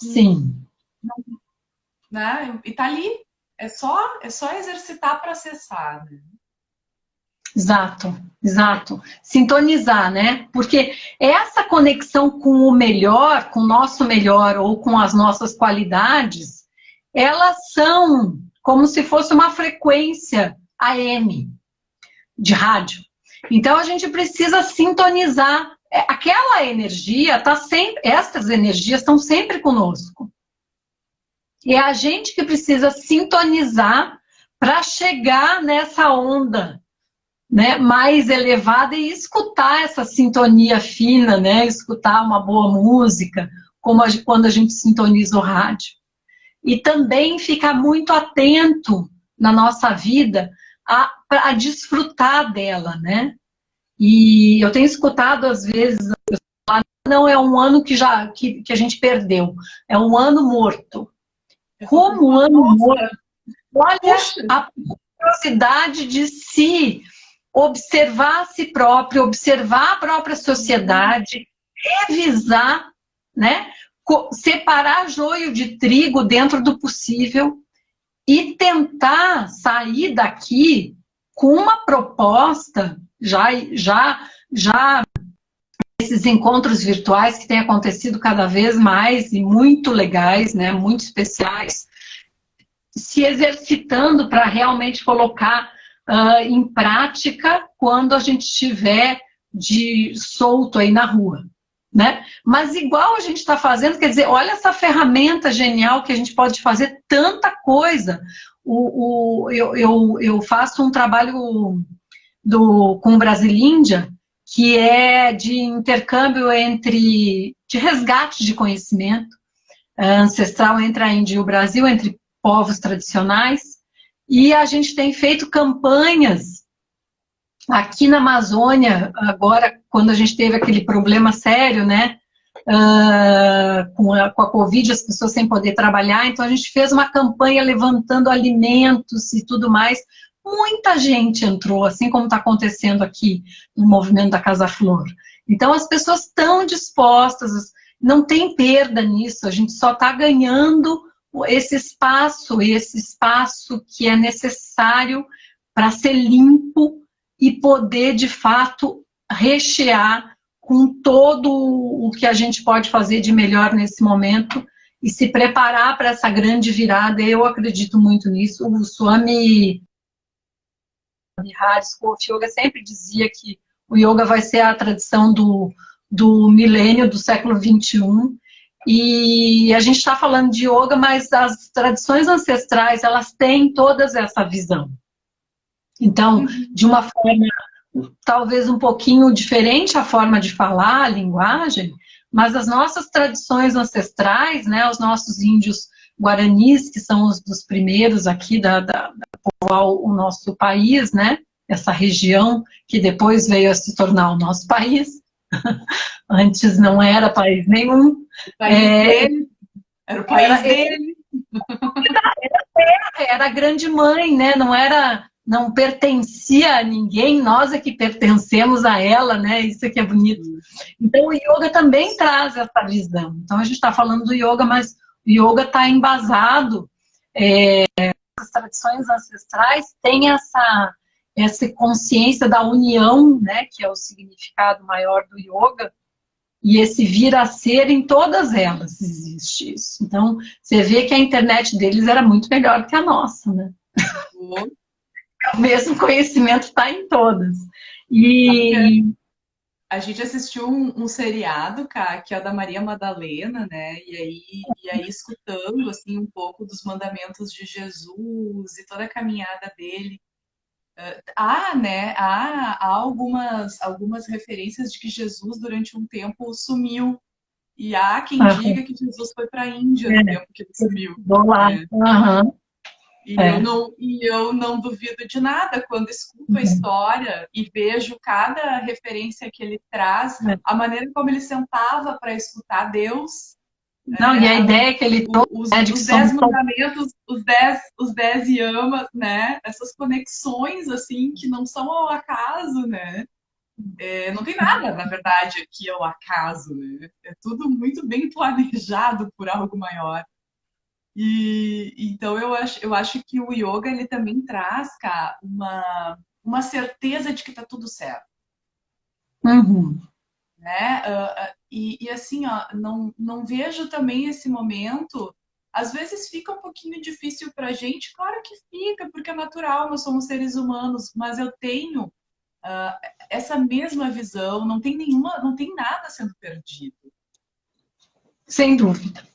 Sim. Né? E tá ali. É só exercitar para acessar, né? Exato, exato. Sintonizar, né? Porque essa conexão com o melhor, com o nosso melhor ou com as nossas qualidades, elas são como se fosse uma frequência AM de rádio. Então a gente precisa sintonizar. Aquela energia está sempre, essas energias estão sempre conosco. E é a gente que precisa sintonizar para chegar nessa onda, né, mais elevada e escutar essa sintonia fina, né, escutar uma boa música, como quando a gente sintoniza o rádio. E também ficar muito atento na nossa vida a desfrutar dela, né? E eu tenho escutado às vezes, não é um ano que a gente perdeu, é um ano morto. Como um ano morto, olha a curiosidade de se observar a si próprio, observar a própria sociedade, revisar, né? Separar joio de trigo dentro do possível e tentar sair daqui com uma proposta, já esses encontros virtuais que têm acontecido cada vez mais e muito legais, né? Muito especiais, se exercitando para realmente colocar em prática quando a gente estiver solto aí na rua, né? Mas igual a gente está fazendo, quer dizer, olha essa ferramenta genial que a gente pode fazer tanta coisa. Eu faço um trabalho com o Brasilíndia, que é de intercâmbio de resgate de conhecimento ancestral entre a Índia e o Brasil, entre povos tradicionais, e a gente tem feito campanhas aqui na Amazônia, agora, quando a gente teve aquele problema sério, né, com a Covid, as pessoas sem poder trabalhar, então a gente fez uma campanha levantando alimentos e tudo mais. Muita gente entrou, assim como está acontecendo aqui no movimento da Casa Flor. Então as pessoas estão dispostas, não tem perda nisso, a gente só está ganhando esse espaço que é necessário para ser limpo e poder, de fato, rechear com todo o que a gente pode fazer de melhor nesse momento e se preparar para essa grande virada. Eu acredito muito nisso. O Swami Haris Kof Yoga sempre dizia que o yoga vai ser a tradição do milênio, do século XXI. E a gente está falando de yoga, mas as tradições ancestrais, elas têm todas essa visão. Então, de uma forma talvez um pouquinho diferente a forma de falar, a linguagem, mas as nossas tradições ancestrais, né, os nossos índios guaranis, que são os dos primeiros aqui da povoar o nosso país, né, essa região que depois veio a se tornar o nosso país, antes não era país nenhum. O país dele. Era o país dele. Era a grande mãe, né? Não pertencia a ninguém, nós é que pertencemos a ela, né? Isso aqui é bonito. Então o yoga também traz essa visão. Então a gente está falando do yoga, mas o yoga está embasado. As tradições ancestrais têm essa consciência da união, né? Que é o significado maior do yoga. E esse vir a ser, em todas elas existe isso. Então, você vê que a internet deles era muito melhor que a nossa, né? O mesmo conhecimento está em todas. E a gente assistiu um seriado, cara, que é o da Maria Madalena, né? E aí escutando assim um pouco dos mandamentos de Jesus e toda a caminhada dele. Há algumas referências de que Jesus, durante um tempo, sumiu. E há quem diga que Jesus foi para a Índia no tempo que ele sumiu. Vou lá. Né? Eu não duvido de nada quando escuto a história e vejo cada referência que ele traz, a maneira como ele sentava para escutar Deus, Não, e a ideia que ele trouxe, né, de que Os 10 somos... mandamentos, os 10 yamas, né? Essas conexões, assim, que não são ao acaso, né? Não tem nada, na verdade, aqui ao acaso, né? É tudo muito bem planejado por algo maior. E então eu acho que o yoga ele também traz, cara, uma certeza de que tá tudo certo, Uhum. né? E assim, ó, não vejo também esse momento. Às vezes fica um pouquinho difícil pra gente, claro que fica, porque é natural, nós somos seres humanos, mas eu tenho essa mesma visão, não tem nada sendo perdido. Sem dúvida.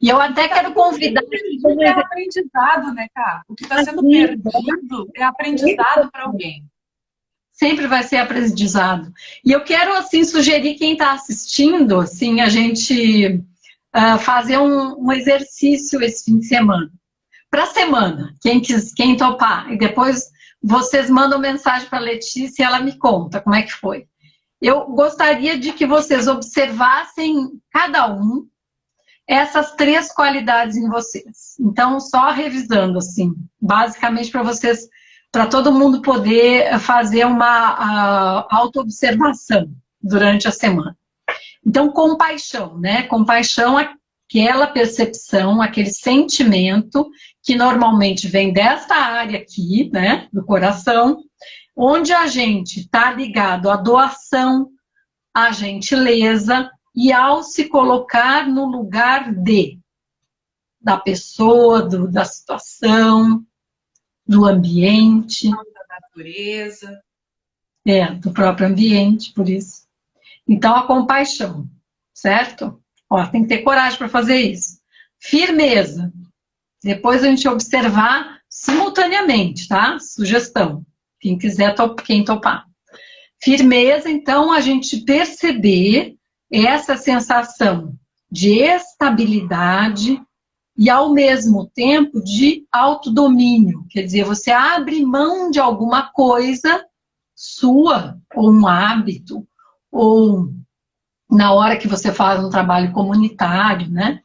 E eu até quero convidar... Perdido é aprendizado, né, cara? O que está sendo perdido é aprendizado para alguém. Sempre vai ser aprendizado. E eu quero, assim, sugerir quem está assistindo, assim, a gente fazer um exercício esse fim de semana. Para a semana, quem topar. E depois vocês mandam mensagem para a Letícia e ela me conta como é que foi. Eu gostaria de que vocês observassem cada um essas 3 qualidades em vocês. Então, só revisando, assim, basicamente para vocês, para todo mundo poder fazer uma autoobservação durante a semana. Então, compaixão, né? Compaixão é aquela percepção, aquele sentimento que normalmente vem desta área aqui, né, do coração, onde a gente está ligado à doação, à gentileza, e ao se colocar no lugar da pessoa, da situação, do ambiente. Da natureza. Do próprio ambiente, por isso. Então, a compaixão, certo? Ó, tem que ter coragem para fazer isso. Firmeza. Depois a gente observar simultaneamente, tá? Sugestão. Quem quiser, quem topar. Firmeza, então, a gente perceber essa sensação de estabilidade e, ao mesmo tempo, de autodomínio. Quer dizer, você abre mão de alguma coisa sua, ou um hábito, ou na hora que você faz um trabalho comunitário, né?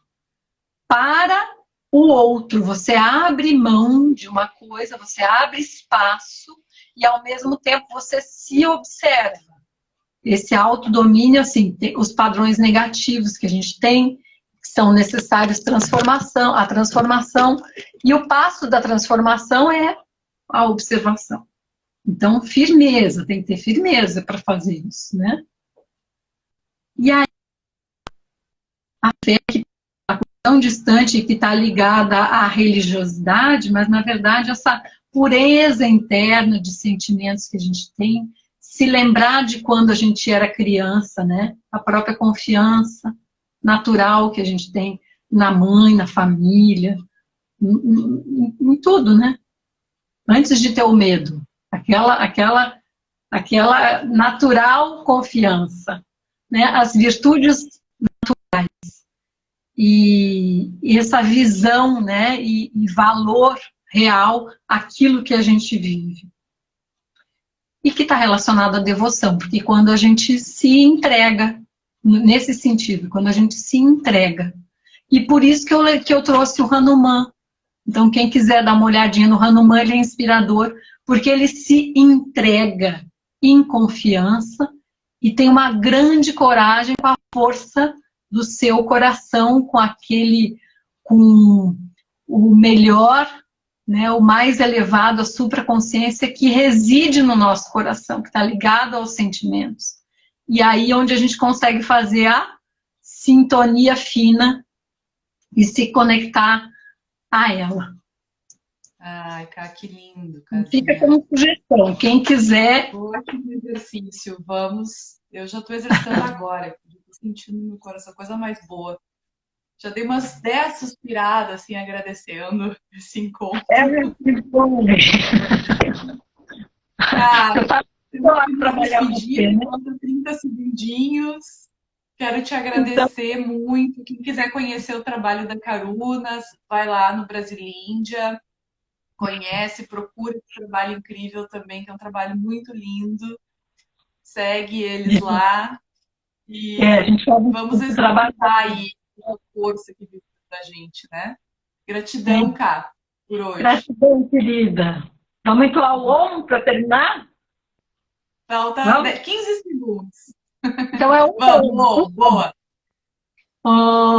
Para o outro, você abre mão de uma coisa, você abre espaço e, ao mesmo tempo, você se observa. Esse autodomínio, assim, os padrões negativos que a gente tem, que são necessários a transformação, e o passo da transformação é a observação. Então, firmeza, tem que ter firmeza para fazer isso, né? E aí, a fé que está tão distante, que está ligada à religiosidade, mas, na verdade, essa pureza interna de sentimentos que a gente tem, se lembrar de quando a gente era criança, né? A própria confiança natural que a gente tem na mãe, na família, em tudo, né? Antes de ter o medo, aquela natural confiança, né? As virtudes naturais e essa visão, né? E valor real aquilo que a gente vive. E que está relacionado à devoção, porque quando a gente se entrega, nesse sentido, quando a gente se entrega, e por isso que eu trouxe o Hanuman. Então, quem quiser dar uma olhadinha no Hanuman, ele é inspirador, porque ele se entrega em confiança e tem uma grande coragem com a força do seu coração, com o melhor, né, o mais elevado, a supraconsciência que reside no nosso coração, que está ligado aos sentimentos. E aí onde a gente consegue fazer a sintonia fina e se conectar a ela. Ai, cara, que lindo, Casinha. Fica como sugestão. Quem quiser... Ótimo exercício. Vamos... Eu já estou exercitando agora. Estou sentindo no meu coração coisa mais boa. Já dei umas 10 suspiradas, assim, agradecendo esse encontro. muito bom. Cara, eu vou despedir, faltam 30 segundinhos. Quero te agradecer muito. Quem quiser conhecer o trabalho da Karunas, vai lá no Brasilíndia, conhece, procura esse trabalho incrível também, que é um trabalho muito lindo. Segue eles lá e vamos executar aí a força que vive da gente, né? Gratidão, Cá, por hoje. Gratidão, querida. Vamos entoar o OM para terminar? Falta 15 segundos. Então é um Vamos, boa. OM.